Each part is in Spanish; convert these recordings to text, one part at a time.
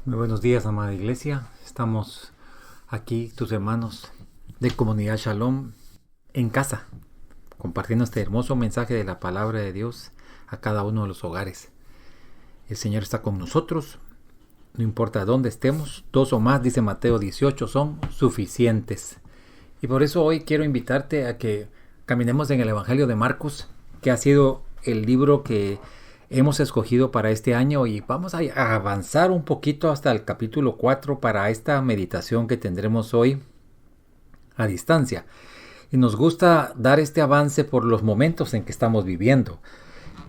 Muy buenos días, amada iglesia. Estamos aquí, tus hermanos de Comunidad Shalom, en casa, compartiendo este hermoso mensaje de la palabra de Dios a cada uno de los hogares. El Señor está con nosotros, no importa dónde estemos, 2 o más, dice Mateo 18, son suficientes. Y por eso hoy quiero invitarte a que caminemos en el Evangelio de Marcos, que ha sido el libro que hemos escogido para este año, y vamos a avanzar un poquito hasta el capítulo 4 para esta meditación que tendremos hoy a distancia. Y nos gusta dar este avance por los momentos en que estamos viviendo.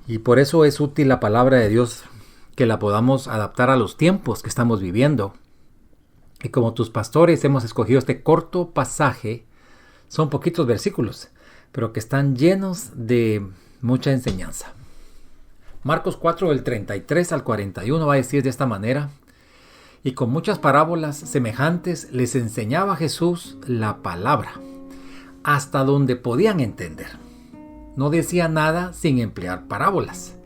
Y por eso es útil la palabra de Dios, que la podamos adaptar a los tiempos que estamos viviendo. Y como tus pastores hemos escogido este corto pasaje, son poquitos versículos, pero que están llenos de mucha enseñanza. Marcos 4, del 33 al 41 va a decir de esta manera: y con muchas parábolas semejantes les enseñaba Jesús la palabra, hasta donde podían entender. No decía nada sin emplear parábolas,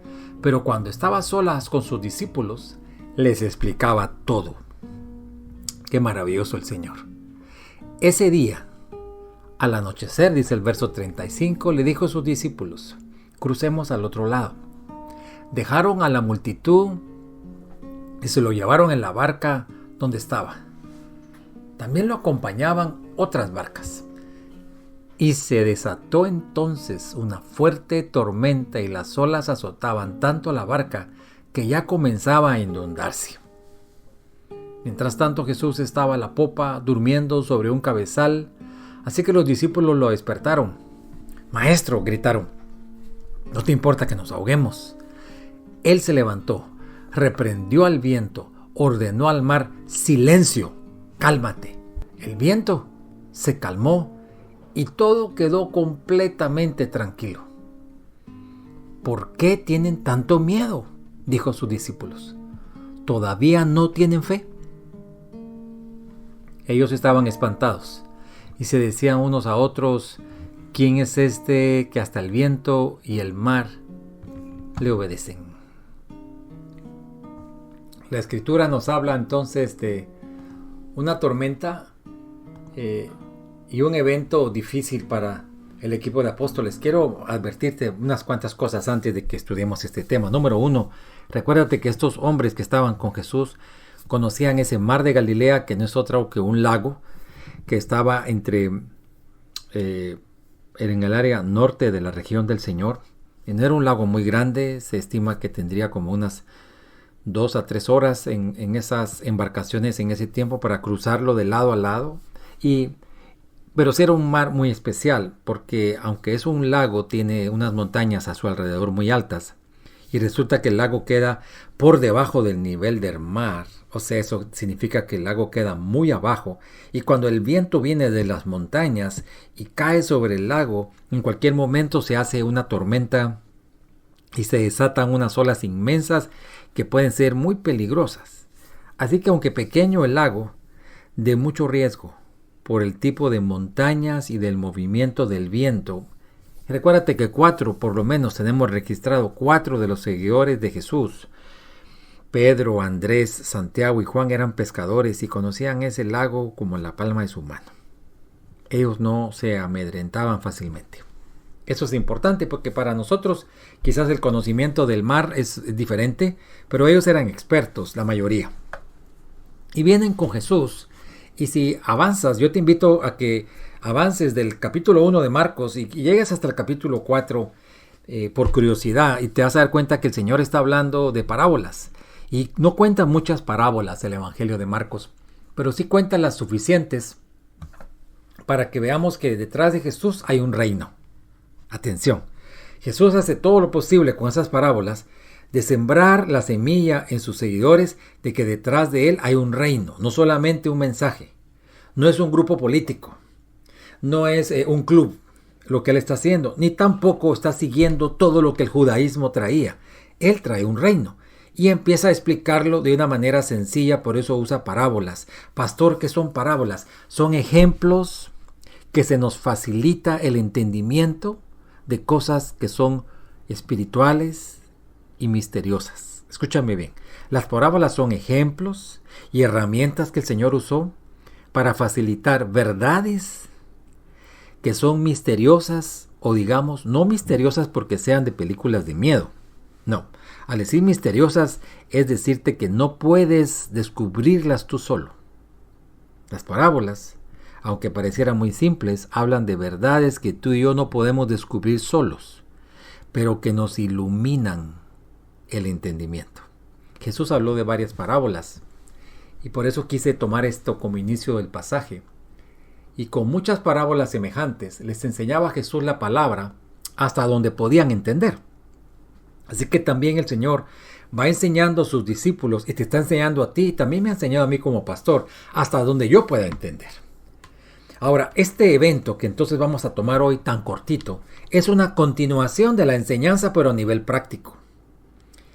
pero cuando estaba a solas con sus discípulos, les explicaba todo. Qué maravilloso el Señor. Ese día, al anochecer, dice el verso 35, le dijo a sus discípulos: crucemos al otro lado. Dejaron a la multitud y se lo llevaron en la barca donde estaba. También lo acompañaban otras barcas. Y se desató entonces una fuerte tormenta y las olas azotaban tanto la barca que ya comenzaba a inundarse. Mientras tanto, Jesús estaba a la popa durmiendo sobre un cabezal, así que los discípulos lo despertaron. «Maestro», gritaron, «¿no te importa que nos ahoguemos?». Él se levantó, reprendió al viento, ordenó al mar: «Silencio, cálmate». El viento se calmó y todo quedó completamente tranquilo. «¿Por qué tienen tanto miedo?», dijo a sus discípulos. «¿Todavía no tienen fe?». Ellos estaban espantados y se decían unos a otros: «¿Quién es este que hasta el viento y el mar le obedecen?». La escritura nos habla entonces de una tormenta y un evento difícil para el equipo de apóstoles. Quiero advertirte unas cuantas cosas antes de que estudiemos este tema. Número 1, recuérdate que estos hombres que estaban con Jesús conocían ese mar de Galilea, que no es otro que un lago que estaba en el área norte de la región del Señor. Y no era un lago muy grande, se estima que tendría como unas 2 a 3 horas en esas embarcaciones en ese tiempo para cruzarlo de lado a lado. Pero sí era un mar muy especial, porque aunque es un lago, tiene unas montañas a su alrededor muy altas. Y resulta que el lago queda por debajo del nivel del mar. O sea, eso significa que el lago queda muy abajo. Y cuando el viento viene de las montañas y cae sobre el lago, en cualquier momento se hace una tormenta y se desatan unas olas inmensas que pueden ser muy peligrosas. Así que aunque pequeño el lago, de mucho riesgo por el tipo de montañas y del movimiento del viento. Recuérdate que por lo menos tenemos registrado 4 de los seguidores de Jesús. Pedro, Andrés, Santiago y Juan eran pescadores y conocían ese lago como la palma de su mano. Ellos no se amedrentaban fácilmente. Eso es importante porque para nosotros quizás el conocimiento del mar es diferente, pero ellos eran expertos, la mayoría. Y vienen con Jesús. Y si avanzas, yo te invito a que avances del capítulo 1 de Marcos y llegues hasta el capítulo 4 por curiosidad, y te vas a dar cuenta que el Señor está hablando de parábolas. Y no cuenta muchas parábolas el Evangelio de Marcos, pero sí cuenta las suficientes para que veamos que detrás de Jesús hay un reino. Atención, Jesús hace todo lo posible con esas parábolas de sembrar la semilla en sus seguidores de que detrás de él hay un reino, no solamente un mensaje. No es un grupo político, no es un club lo que él está haciendo, ni tampoco está siguiendo todo lo que el judaísmo traía. Él trae un reino y empieza a explicarlo de una manera sencilla, por eso usa parábolas. Pastor, ¿qué son parábolas? Son ejemplos que se nos facilita el entendimiento de cosas que son espirituales y misteriosas. Escúchame bien. Las parábolas son ejemplos y herramientas que el Señor usó para facilitar verdades que son misteriosas, o digamos, no misteriosas porque sean de películas de miedo. No, al decir misteriosas es decirte que no puedes descubrirlas tú solo. Las parábolas, aunque parecieran muy simples, hablan de verdades que tú y yo no podemos descubrir solos, pero que nos iluminan el entendimiento. Jesús habló de varias parábolas y por eso quise tomar esto como inicio del pasaje. Y con muchas parábolas semejantes les enseñaba a Jesús la palabra hasta donde podían entender. Así que también el Señor va enseñando a sus discípulos y te está enseñando a ti, y también me ha enseñado a mí como pastor, hasta donde yo pueda entender. Ahora, este evento que entonces vamos a tomar hoy tan cortito, es una continuación de la enseñanza pero a nivel práctico.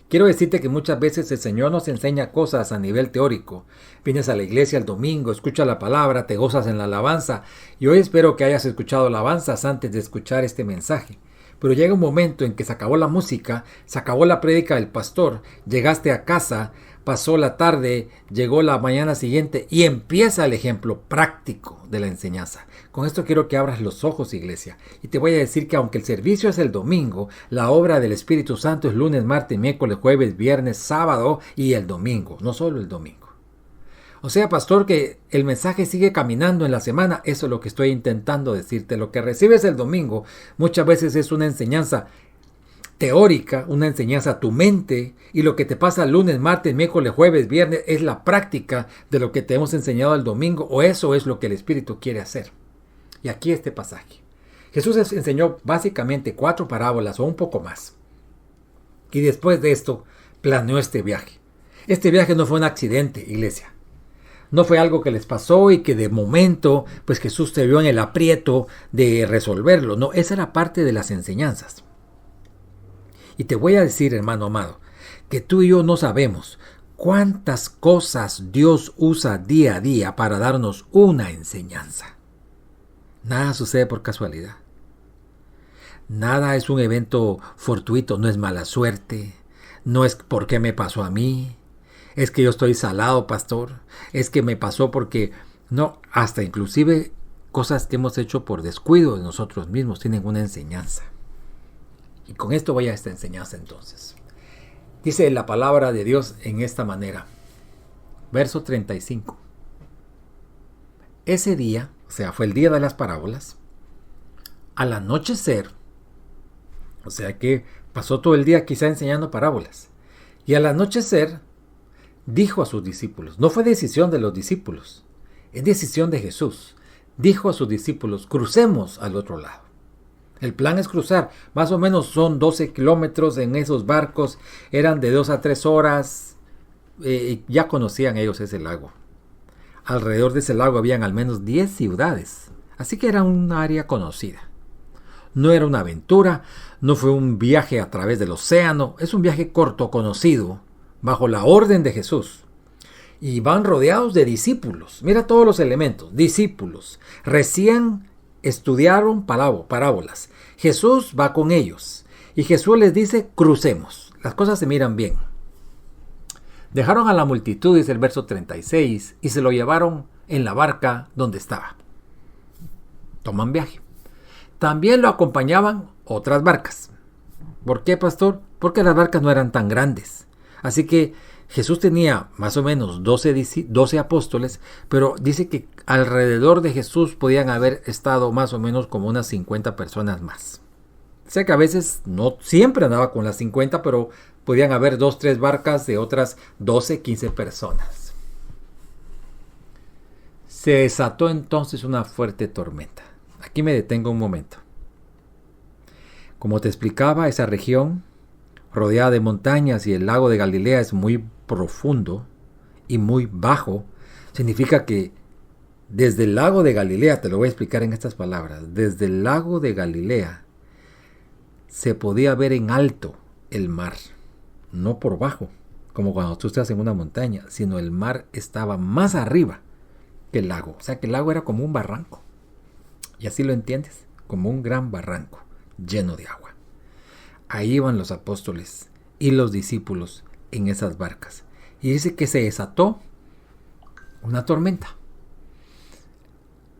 Quiero decirte que muchas veces el Señor nos enseña cosas a nivel teórico. Vienes a la iglesia el domingo, escuchas la palabra, te gozas en la alabanza y hoy espero que hayas escuchado alabanzas antes de escuchar este mensaje. Pero llega un momento en que se acabó la música, se acabó la prédica del pastor, llegaste a casa, pasó la tarde, llegó la mañana siguiente y empieza el ejemplo práctico de la enseñanza. Con esto quiero que abras los ojos, iglesia, y te voy a decir que aunque el servicio es el domingo, la obra del Espíritu Santo es lunes, martes, miércoles, jueves, viernes, sábado y el domingo, no solo el domingo. O sea, pastor, que el mensaje sigue caminando en la semana, eso es lo que estoy intentando decirte. Lo que recibes el domingo muchas veces es una enseñanza teórica, una enseñanza a tu mente, y lo que te pasa lunes, martes, miércoles, jueves, viernes es la práctica de lo que te hemos enseñado el domingo, o eso es lo que el Espíritu quiere hacer. Y aquí este pasaje. Jesús enseñó básicamente 4 parábolas o un poco más. Y después de esto planeó este viaje. Este viaje no fue un accidente, iglesia. No fue algo que les pasó y que de momento pues Jesús se vio en el aprieto de resolverlo. No, esa era parte de las enseñanzas. Y te voy a decir, hermano amado, que tú y yo no sabemos cuántas cosas Dios usa día a día para darnos una enseñanza. Nada sucede por casualidad. Nada es un evento fortuito, no es mala suerte, no es porque me pasó a mí, es que yo estoy salado, pastor, es que me pasó porque... No, hasta inclusive cosas que hemos hecho por descuido de nosotros mismos tienen una enseñanza. Y con esto voy a esta enseñanza entonces. Dice la palabra de Dios en esta manera. Verso 35. Ese día, o sea, fue el día de las parábolas, al anochecer, o sea que pasó todo el día quizá enseñando parábolas, y al anochecer dijo a sus discípulos, no fue decisión de los discípulos, es decisión de Jesús, dijo a sus discípulos, crucemos al otro lado. El plan es cruzar, más o menos son 12 kilómetros en esos barcos, eran de 2 a 3 horas, ya conocían ellos ese lago. Alrededor de ese lago habían al menos 10 ciudades, así que era un área conocida. No era una aventura, no fue un viaje a través del océano, es un viaje corto, conocido, bajo la orden de Jesús. Y van rodeados de discípulos, mira todos los elementos, discípulos, recién estudiaron parábolas. Jesús va con ellos y Jesús les dice, crucemos, las cosas se miran bien. Dejaron a la multitud, dice el verso 36, y se lo llevaron en la barca donde estaba. Toman viaje. También lo acompañaban otras barcas. ¿Por qué, pastor? Porque las barcas no eran tan grandes. Así que Jesús tenía más o menos 12 apóstoles, pero dice que alrededor de Jesús podían haber estado más o menos como unas 50 personas más. O sea que a veces no siempre andaba con las 50, pero podían haber 2, 3 barcas de otras 12, 15 personas. Se desató entonces una fuerte tormenta. Aquí me detengo un momento. Como te explicaba, esa región rodeada de montañas y el lago de Galilea es muy profundo y muy bajo. Significa que desde el lago de Galilea, te lo voy a explicar en estas palabras, desde el lago de Galilea se podía ver en alto el mar, no por bajo, como cuando tú estás en una montaña, sino el mar estaba más arriba que el lago. O sea que el lago era como un barranco. Y así lo entiendes, como un gran barranco lleno de agua. Ahí iban los apóstoles y los discípulos en esas barcas. Y dice que se desató una tormenta.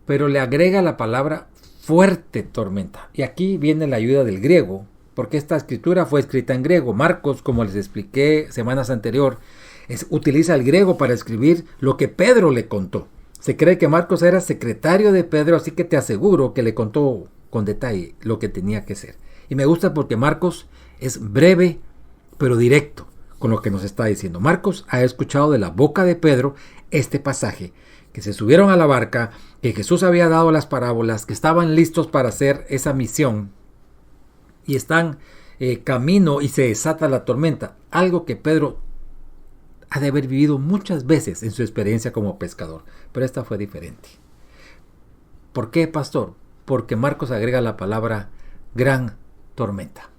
Pero le agrega la palabra fuerte tormenta. Y aquí viene la ayuda del griego, porque esta escritura fue escrita en griego. Marcos, como les expliqué semanas anteriores, utiliza el griego para escribir lo que Pedro le contó. Se cree que Marcos era secretario de Pedro, así que te aseguro que le contó con detalle lo que tenía que ser. Y me gusta porque Marcos es breve, pero directo con lo que nos está diciendo. Marcos ha escuchado de la boca de Pedro este pasaje, que se subieron a la barca, que Jesús había dado las parábolas, que estaban listos para hacer esa misión y están camino y se desata la tormenta. Algo que Pedro ha de haber vivido muchas veces en su experiencia como pescador, pero esta fue diferente. ¿Por qué, pastor? Porque Marcos agrega la palabra gran tormenta.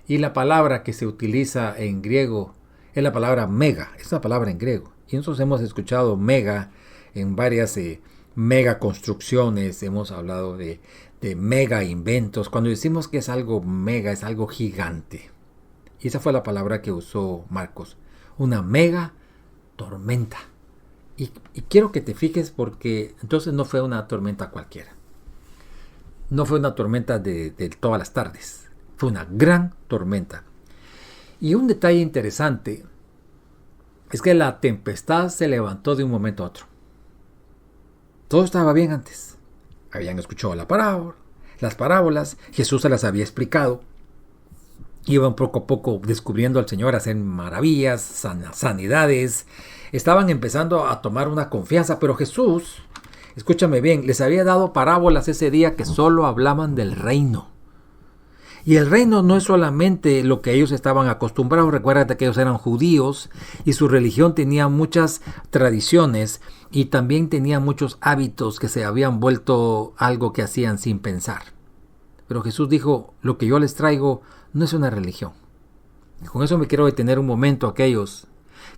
Y la palabra que se utiliza en griego es la palabra mega, es una palabra en griego. Y nosotros hemos escuchado mega en varias mega construcciones, hemos hablado de mega inventos. Cuando decimos que es algo mega, es algo gigante. Y esa fue la palabra que usó Marcos. Una mega tormenta. Y quiero que te fijes porque entonces no fue una tormenta cualquiera. No fue una tormenta de todas las tardes. Fue una gran tormenta. Y un detalle interesante es que la tempestad se levantó de un momento a otro. Todo estaba bien antes. Habían escuchado las parábolas. Jesús se las había explicado. Iban poco a poco descubriendo al Señor, hacer maravillas, sanidades. Estaban empezando a tomar una confianza, pero Jesús, escúchame bien, les había dado parábolas ese día que solo hablaban del reino. Y el reino no es solamente lo que ellos estaban acostumbrados. Recuérdate que ellos eran judíos y su religión tenía muchas tradiciones y también tenía muchos hábitos que se habían vuelto algo que hacían sin pensar. Pero Jesús dijo, lo que yo les traigo no es una religión. Con eso me quiero detener un momento a aquellos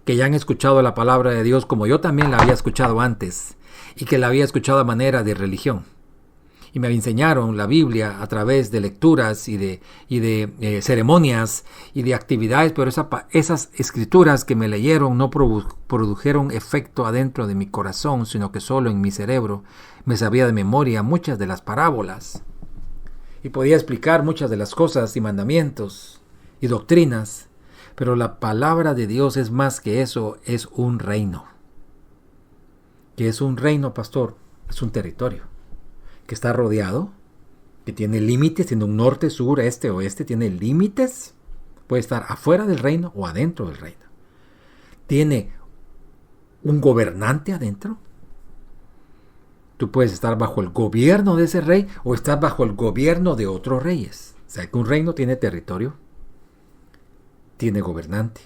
que ya han escuchado la palabra de Dios como yo también la había escuchado antes y que la había escuchado a manera de religión. Y me enseñaron la Biblia a través de lecturas y de ceremonias y de actividades, pero esas escrituras que me leyeron no produjeron efecto adentro de mi corazón, sino que solo en mi cerebro me sabía de memoria muchas de las parábolas. Y podía explicar muchas de las cosas y mandamientos y doctrinas, pero la palabra de Dios es más que eso, es un reino. ¿Qué es un reino, pastor? Es un territorio que está rodeado, que tiene límites, tiene un norte, sur, este, oeste, tiene límites. Puede estar afuera del reino o adentro del reino. Tiene un gobernante adentro. Tú puedes estar bajo el gobierno de ese rey o estar bajo el gobierno de otros reyes. O sea que un reino tiene territorio, tiene gobernante,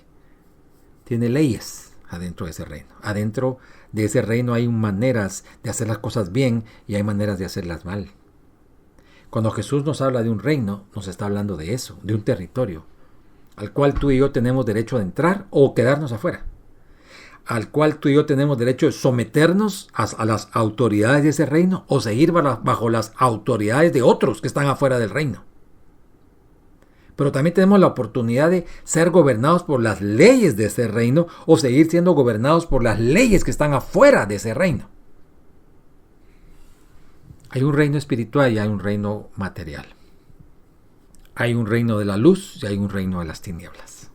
tiene leyes adentro de ese reino. Adentro de ese reino hay maneras de hacer las cosas bien y hay maneras de hacerlas mal. Cuando Jesús nos habla de un reino, nos está hablando de eso, de un territorio, al cual tú y yo tenemos derecho de entrar o quedarnos afuera. Al cual tú y yo tenemos derecho de someternos a las autoridades de ese reino o seguir bajo las autoridades de otros que están afuera del reino. Pero también tenemos la oportunidad de ser gobernados por las leyes de ese reino o seguir siendo gobernados por las leyes que están afuera de ese reino. Hay un reino espiritual y hay un reino material. Hay un reino de la luz y hay un reino de las tinieblas.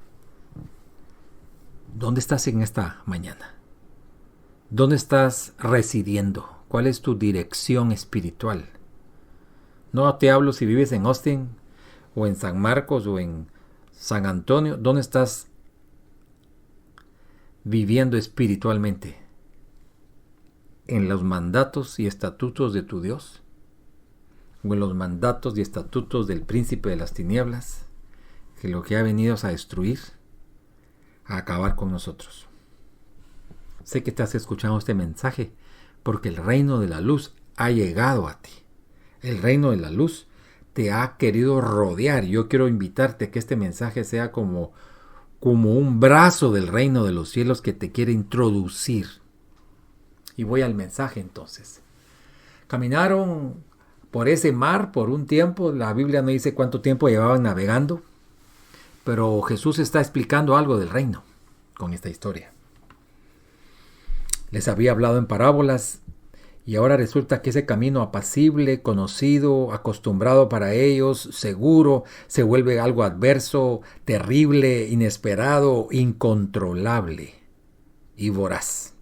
¿Dónde estás en esta mañana? ¿Dónde estás residiendo? ¿Cuál es tu dirección espiritual? No te hablo si vives en Austin o en San Marcos o en San Antonio. ¿Dónde estás viviendo espiritualmente? ¿En los mandatos y estatutos de tu Dios? ¿O en los mandatos y estatutos del príncipe de las tinieblas, que lo que ha venido es a destruir, a acabar con nosotros? Sé que estás escuchando este mensaje porque el reino de la luz ha llegado a ti. El reino de la luz te ha querido rodear. Yo quiero invitarte a que este mensaje sea como un brazo del reino de los cielos que te quiere introducir. Y voy al mensaje entonces. Caminaron por ese mar por un tiempo. La Biblia no dice cuánto tiempo llevaban navegando. Pero Jesús está explicando algo del reino con esta historia. Les había hablado en parábolas y ahora resulta que ese camino apacible, conocido, acostumbrado para ellos, seguro, se vuelve algo adverso, terrible, inesperado, incontrolable y voraz.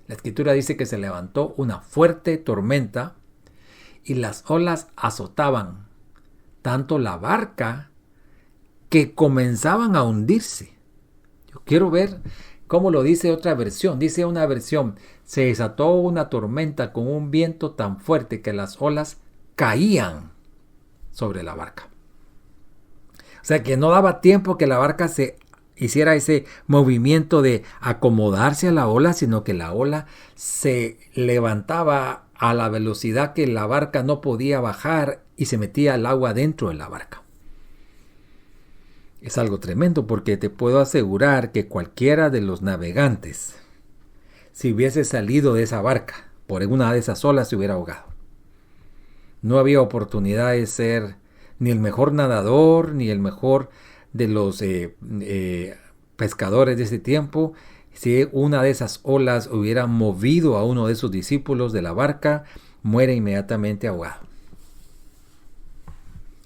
La Escritura dice que se levantó una fuerte tormenta y las olas azotaban tanto la barca que comenzaban a hundirse. Yo quiero ver cómo lo dice otra versión. Dice una versión: se desató una tormenta con un viento tan fuerte que las olas caían sobre la barca. O sea que no daba tiempo que la barca se hiciera ese movimiento de acomodarse a la ola, sino que la ola se levantaba a la velocidad que la barca no podía bajar y se metía el agua dentro de la barca. Es algo tremendo, porque te puedo asegurar que cualquiera de los navegantes, si hubiese salido de esa barca por alguna de esas olas, se hubiera ahogado. No había oportunidad de ser ni el mejor nadador, ni el mejor de los pescadores de ese tiempo. Si una de esas olas hubiera movido a uno de sus discípulos de la barca, muere inmediatamente ahogado.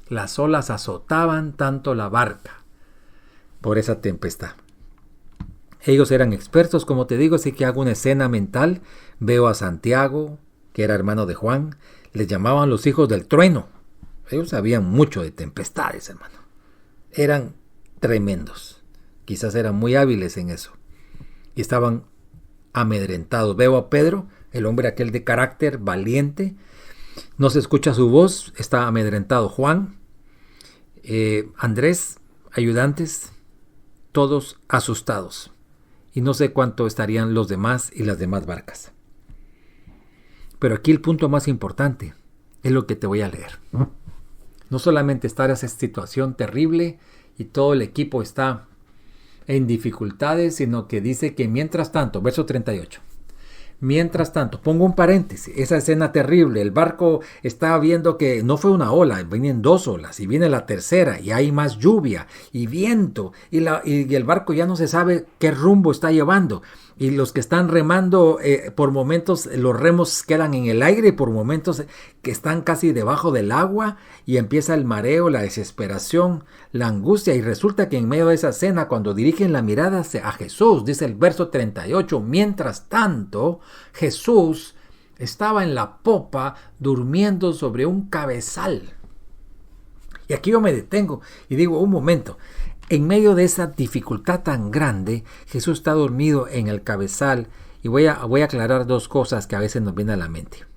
Las olas azotaban tanto la barca por esa tempestad. Ellos eran expertos, como te digo, así que hago una escena mental. Veo a Santiago, que era hermano de Juan. Les llamaban los hijos del trueno. Ellos sabían mucho de tempestades, hermano. Eran tremendos. Quizás eran muy hábiles en eso. Y estaban amedrentados. Veo a Pedro, el hombre aquel de carácter, valiente. No se escucha su voz, está amedrentado. Juan, Andrés, ayudantes, todos asustados. Y no sé cuánto estarían los demás y las demás barcas. Pero aquí el punto más importante es lo que te voy a leer. No solamente está esa situación terrible y todo el equipo está en dificultades, sino que dice que mientras tanto, verso 38, mientras tanto, pongo un paréntesis, esa escena terrible, el barco está viendo que no fue una ola, vienen dos olas y viene la tercera y hay más lluvia y viento y el barco ya no se sabe qué rumbo está llevando. Y los que están remando, por momentos los remos quedan en el aire, por momentos que están casi debajo del agua y empieza el mareo, la desesperación, la angustia. Y resulta que en medio de esa escena, cuando dirigen la mirada a Jesús, dice el verso 38, mientras tanto, Jesús estaba en la popa durmiendo sobre un cabezal. Y aquí yo me detengo y digo, un momento. En medio de esa dificultad tan grande, Jesús está dormido en el cabezal y voy a aclarar dos cosas que a veces nos vienen a la mente.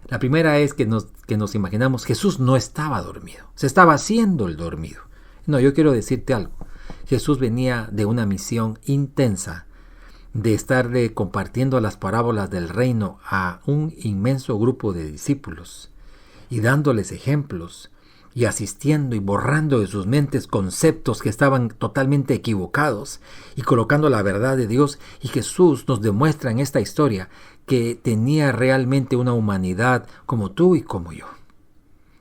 La primera es que nos imaginamos, Jesús no estaba dormido, se estaba haciendo el dormido. No, yo quiero decirte algo. Jesús venía de una misión intensa de estarle compartiendo las parábolas del reino a un inmenso grupo de discípulos y dándoles ejemplos y asistiendo y borrando de sus mentes conceptos que estaban totalmente equivocados y colocando la verdad de Dios. Y Jesús nos demuestra en esta historia que tenía realmente una humanidad como tú y como yo.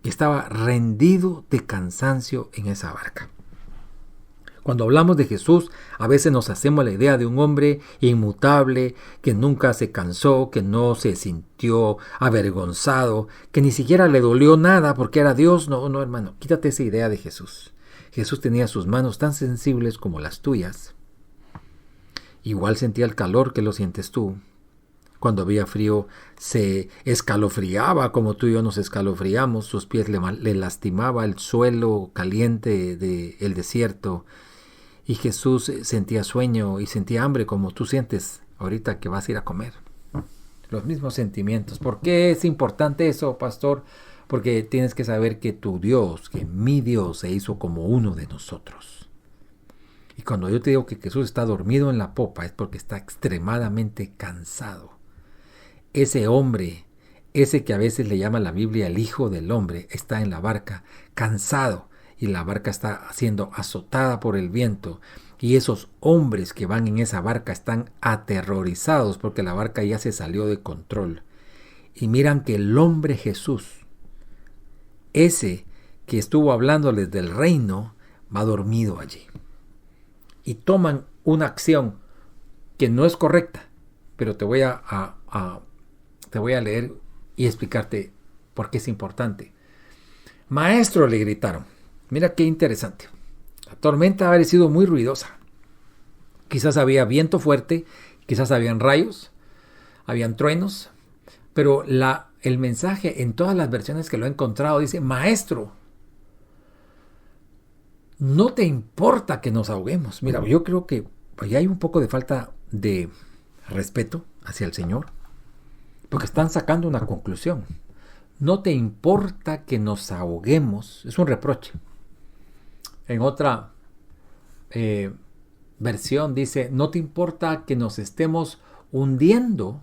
Y estaba rendido de cansancio en esa barca. Cuando hablamos de Jesús, a veces nos hacemos la idea de un hombre inmutable, que nunca se cansó, que no se sintió avergonzado, que ni siquiera le dolió nada porque era Dios. No, hermano, quítate esa idea de Jesús. Jesús tenía sus manos tan sensibles como las tuyas. Igual sentía el calor que lo sientes tú. Cuando había frío se escalofriaba como tú y yo nos escalofriamos. Sus pies le lastimaba el suelo caliente del desierto. Y Jesús sentía sueño y sentía hambre como tú sientes ahorita que vas a ir a comer. Los mismos sentimientos. ¿Por qué es importante eso, pastor? Porque tienes que saber que tu Dios, que mi Dios se hizo como uno de nosotros. Y cuando yo te digo que Jesús está dormido en la popa es porque está extremadamente cansado. Ese hombre, ese que a veces le llama la Biblia el Hijo del Hombre, está en la barca cansado. Y la barca está siendo azotada por el viento. Y esos hombres que van en esa barca están aterrorizados porque la barca ya se salió de control. Y miran que el hombre Jesús, ese que estuvo hablándoles del reino, va dormido allí. Y toman una acción que no es correcta. pero te voy te voy a leer y explicarte por qué es importante. Maestro, le gritaron. Mira qué interesante. La tormenta había sido muy ruidosa. Quizás había viento fuerte, quizás habían rayos, habían truenos, pero el mensaje en todas las versiones que lo he encontrado dice: Maestro, no te importa que nos ahoguemos. Mira, yo creo que ahí hay un poco de falta de respeto hacia el Señor, porque están sacando una conclusión. No te importa que nos ahoguemos. Es un reproche. En otra versión dice: no te importa que nos estemos hundiendo